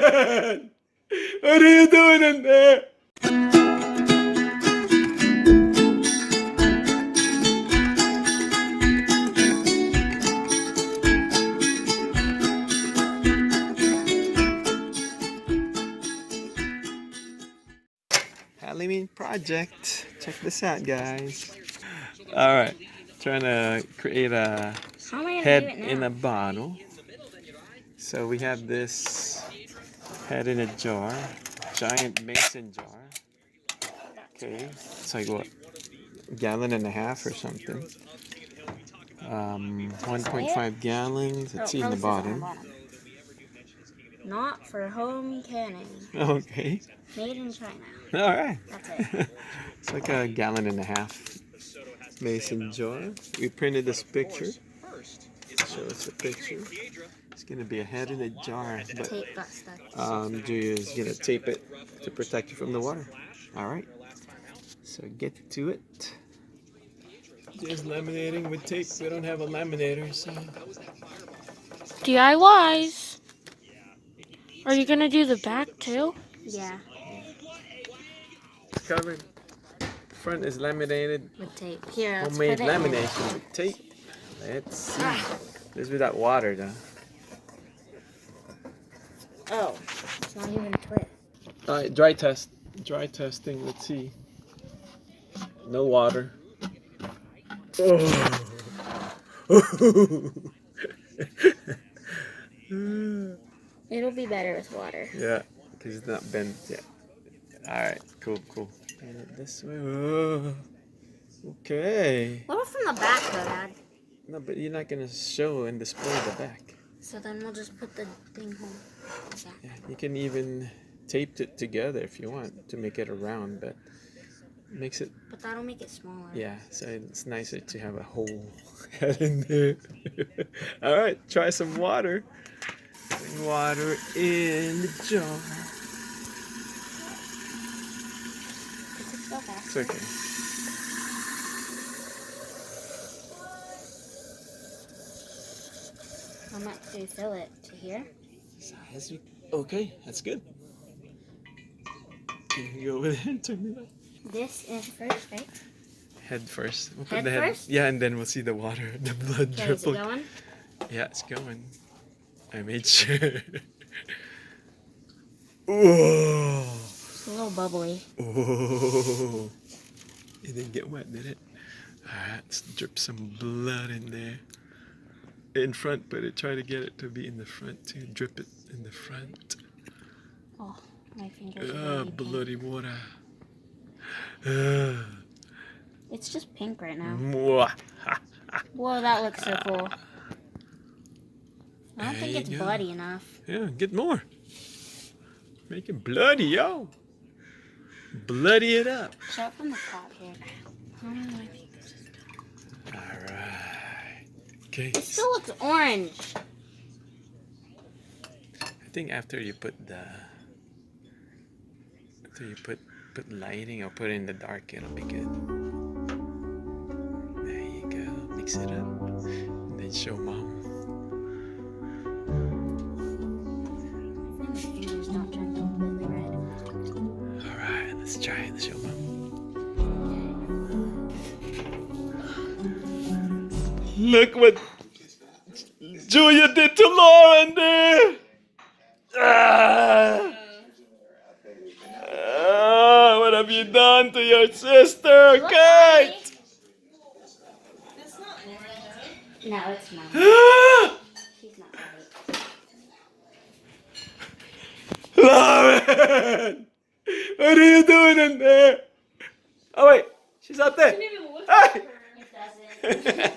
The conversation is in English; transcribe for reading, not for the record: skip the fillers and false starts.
Lauren! What are you doing in there? Halloween project. Check this out, guys. Alright, trying to create a head in a bottle. So we have this head in a jar, giant mason jar. Okay, it's like what, a gallon and a half or something. 1.5 gallons. Let's see in the bottom. Not for home canning. Okay. Made in China. All right. That's it. It's like a gallon and a half mason jar. We printed this picture. Show us a picture. It's gonna be a head in a jar, but Julia is gonna tape it to protect you from the water. All right. So get to it. Just laminating with tape. We don't have a laminator, so. DIYs. Are you gonna do the back too? Yeah. Covered. Front is laminated. With tape. Here, let's Homemade put it lamination with tape. Let's see. This is without water, though. Oh, it's not even a twist. All right, dry test. Dry testing. Let's see. No water. Oh. It'll be better with water. Yeah, because it's not bent yet. All right, cool, cool. This way. Oh. Okay. What from the back, though, Dad? No, but you're not gonna show and display the back. So then we'll just put the thing home. Yeah, you can even tape it together if you want to make it a round, but it makes it. But that'll make it smaller. Yeah, so it's nicer to have a whole head in there. All right, try some water. Putting water in the jar. It's okay. How much do you fill it to here? Okay, that's good. Okay, you go over there and turn it up. This is first, right? Head first. We'll put Head the head first? Yeah, and then we'll see the water, the blood Okay, is it dribble. going? Yeah, it's going. I made sure. Oh. It's a little bubbly. Oh. It didn't get wet, did it? Alright, let's drip some blood in there. In front, but try to get it to be in the front too. Drip it in the front. Oh, my fingers Ah, are bloody water. It's just pink right now. Mwah. Whoa, that looks so cool. I don't There think you it's go. bloody enough. Yeah, get more. Make it bloody, yo. Bloody it up. Show it from the top here. How many of my fingers is done? Alright. Okay. It still looks orange. I think after you put put lighting or put it in the dark, it'll be good. There you go. Mix it up. And then show mom. My fingers don't turn completely red. Alright, let's try it. Let's show mom. Look what Julia did to Lauren there! Ah! Ah, what have you done to your sister, Kate? It's not orange. No, it's not. Ah! She's not right. Lauren! What are you doing in there? Oh wait, she's out there. It doesn't. Hey!